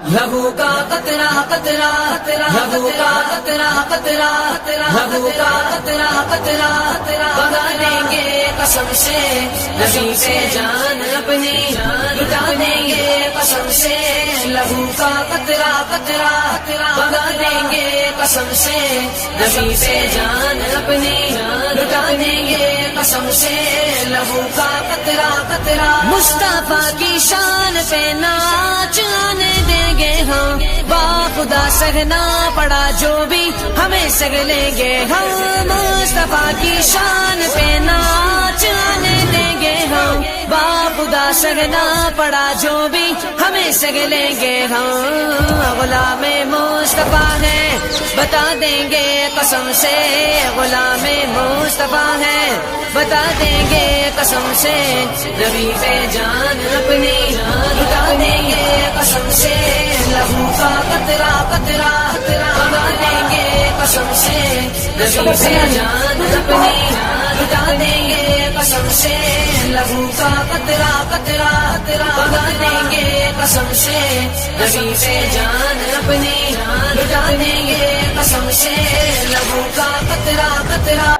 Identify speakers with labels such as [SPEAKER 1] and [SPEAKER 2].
[SPEAKER 1] لہو کا قطرہ قطرہ لہو کا قطرہ قطرہ لہو کا قطرہ قطرہ بہا دیں گے قسم سے نبی سے جان اپنی لٹا دیں گے قسم سے لہو کا قطرہ قطرہ بہا دیں گے قسم سے نبی سے جان اپنی لٹا دیں گے قسم سے لہو کا قطرہ قطرہ مصطفیٰ کی شان پہ ناچ آنے دیں گے ہم با خدا سہنا پڑا جو بھی ہمیں سگ لیں گے ہم مصطفیٰ کی شان پہ ناچ آنے دیں گے ہم با خدا سگنا پڑا جو بھی ہمیں سگ لیں گے ہم غلام مصطفیٰ ہے بتا دیں گے قسم سے غلام مصطفیٰ ہے بتا دیں گے قسم سے نبی پہ جان اپنی لٹا دیں گے قسم سے لہو کا قطرہ قطرہ بہا دیں گے قسم سے نبی پہ جان اپنی لٹا دیں گے قسم سے لہو کا قطرہ قطرہ بہا دیں گے قسم سے نبی پہ جان اپنی لٹا دیں گے قسم سے لہو کا قطرہ قطرہ